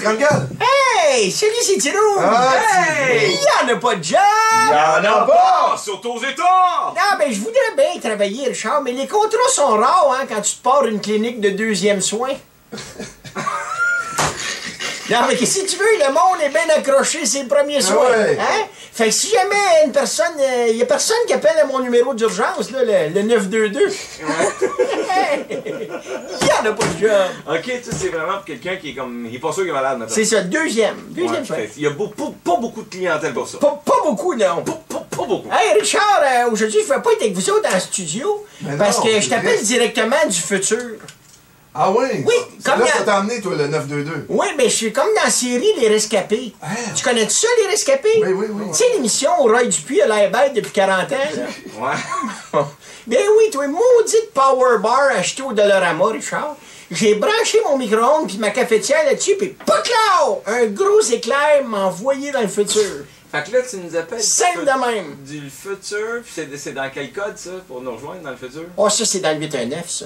grande-gueule! Hey! Salut, c'est Tino! Hey! Il n'y en a pas de job! Il y en a pas! Surtout aux États! Non, ben, je voudrais bien travailler, Richard, mais les contrats sont rares, hein, quand tu te pars une clinique de deuxième soin. Non, mais qu'est-ce que tu veux? Le monde est bien accroché, c'est le premier soin. Ouais. Hein? Fait que si jamais une personne... Il y a personne qui appelle à mon numéro d'urgence, là, le 922. Il y en a pas de job. Ok, tu sais, c'est vraiment pour quelqu'un qui est comme. Il est pas sûr qu'il est malade maintenant. C'est ça, deuxième Ouais, soin. il y a pas beaucoup de clientèle pour ça. Pas beaucoup, non. Pas beaucoup. Hey, Richard, aujourd'hui, je ne vais pas être avec vous autres en studio, Mais parce non, que je c'est t'appelle vrai. directement du futur. Ah oui? Oui, C'est comme là il y a- que ça t'a amené, toi, le 922. Oui, mais je suis comme dans la série Les Rescapés. Ah. Tu connais ça, Les Rescapés? Oui, oui, oui. Tu sais, l'émission où Roy Dupuis a l'air bête depuis 40 ans, là? Ouais. Ben oui, toi, maudite power bar achetée au Dollarama, Richard. J'ai branché mon micro-ondes puis ma cafetière là-dessus, puis POCLAO! Un gros éclair m'a envoyé dans le futur. Fait que là, tu nous appelles. Simple de même. Du futur, puis c'est dans quel code ça, pour nous rejoindre dans le futur? Oh, ça, c'est dans le 819, ça.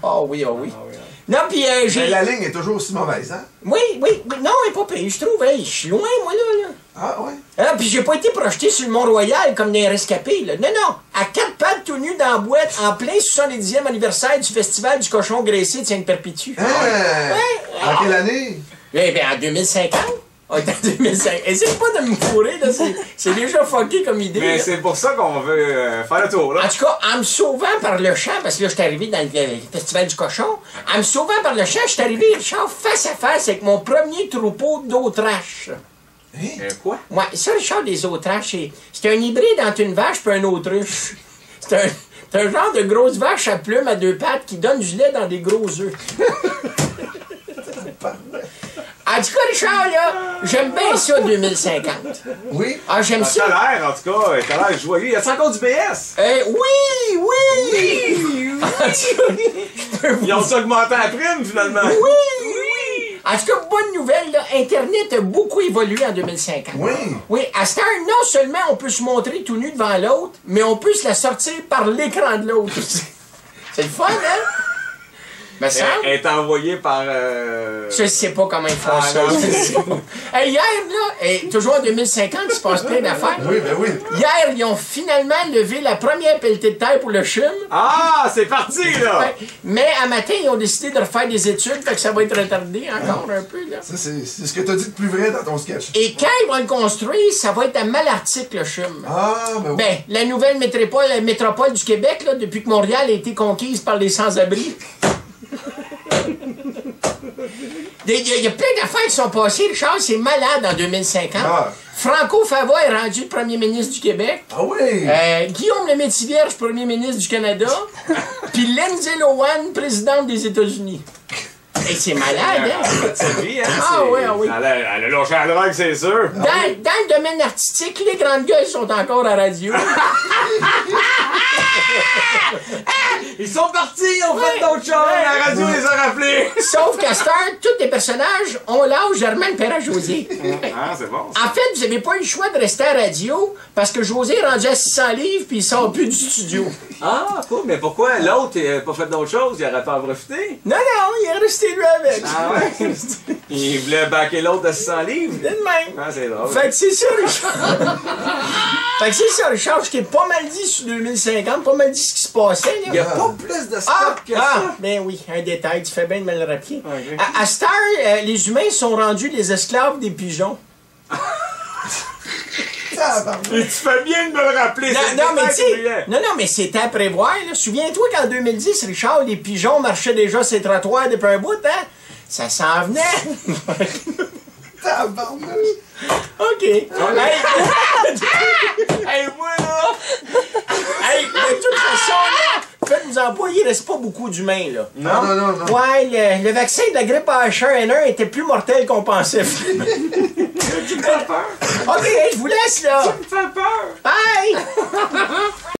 Oh oui, oh oui. Ah oui, hein. Non, puis Mais j'ai... la ligne est toujours aussi mauvaise, hein? Oui, non, elle est pas payée, je trouve. Hey, je suis loin, moi, là. Ah oui? Ah, puis j'ai pas été projeté sur le Mont-Royal comme des rescapés, là. Non, à 4 pattes tout nu dans la boîte, en plein 70e anniversaire du Festival du cochon graissé de Sainte-Perpétue. Hein? Ouais. En quelle année? Eh bien, en 2050. On est en 2005. Essaye pas de me fourrer, là. C'est déjà fucké comme idée. Mais là. c'est pour ça qu'on veut faire le tour, là. En tout cas, en me sauvant par le champ, parce que là, je suis arrivé dans le Festival du cochon, en me sauvant par le champ, je suis arrivé, Richard, face à face avec mon premier troupeau d'autraches. Hein? Quoi? Ouais, ça, Richard, des autraches, c'est un hybride entre une vache et un autruche. C'est un genre de grosse vache à plumes à 2 pattes qui donne du lait dans des gros œufs. En tout cas, Richard, là, j'aime bien ça, 2050. Oui? Ah, j'aime T'as ça. l'air, en tout cas, t'as l'air joyeux. Y a-t-il encore du BS? Oui! En tout cas, je peux vous Ils ont augmenté la prime, finalement. Oui! En tout cas, bonne nouvelle, là, Internet a beaucoup évolué en 2050. Oui? Oui, à cette heure, non seulement on peut se montrer tout nu devant l'autre, mais on peut se la sortir par l'écran de l'autre. C'est le fun, hein? Me semble. Elle est envoyée par. Je sais pas comment ils font Ah, ça. non. Je sais pas. Hey, hier, là, toujours en 2050, il se passe plein d'affaires. Oui, ben oui. Hier, ils ont finalement levé la première pelletée de terre pour le CHUM. Ah, c'est parti, là! Ouais. Mais à matin, ils ont décidé de refaire des études, fait que ça va être retardé encore un peu. Là. Ça, c'est ce que t'as dit de plus vrai dans ton sketch. Et quand ils vont le construire, ça va être à Malartic, le CHUM. Ah, ben oui. Ben, la nouvelle métropole du Québec, là, depuis que Montréal a été conquise par les sans-abri. Il y a plein d'affaires qui sont passées, Richard, c'est malade en 2050. Ah. Franco Fava est rendu premier ministre du Québec. Ah oui! Guillaume le Métis-Vierge, premier ministre du Canada. Puis Lindsay Lohan, présidente des États-Unis. Hey, c'est malade, hein? Sa vie, hein? Ah c'est- oui, ah oui. Elle a lâché la drogue, c'est sûr. Dans le domaine artistique, les grandes gueules sont encore à radio. Ils sont partis, ils ont fait d'autres choses. La radio les a rappelés. Sauf qu'à cette heure, tous les personnages ont l'âge d'Armand Perra-José. Ah, c'est bon. En fait, vous n'avez pas eu le choix de rester à la radio parce que José est rendu à 600 livres puis il sort plus du studio. Ah, cool. Mais pourquoi l'autre n'a pas fait d'autres choses? Il aurait pas en profité? Non, il est resté lui avec. Ah ouais? Il voulait backer l'autre de 600 livres? C'est de même. Ah, c'est drôle. Fait que c'est ça, Richard. Fait que c'est ça, Richard. Je t'ai pas mal dit sur 2050, pas mal dit ce qui se passait. Il n'y a Là. pas plus de stock que ça. Ben oui, un détail, tu fais bien de me le rappeler. Ok. À cette heure, les humains sont rendus les esclaves des pigeons. Tabarnak. Et tu fais bien de me le rappeler. c'est le Non, mais détail tu que sais, je voulais. non, mais c'était à prévoir. Là. Souviens-toi qu'en 2010, Richard, les pigeons marchaient déjà sur les trottoirs depuis un bout, hein? Ça s'en venait. Tabarnak. OK. Hey, Hey, moi, là! hey, de toute façon, là, faites-vous-en pas, il reste pas beaucoup d'humains, là. Non, non, non, non. Ouais, le vaccin de la grippe H1N1 était plus mortel qu'on pensait. Tu me fais peur. OK, hey, je vous laisse, là. Tu me fais peur. Bye!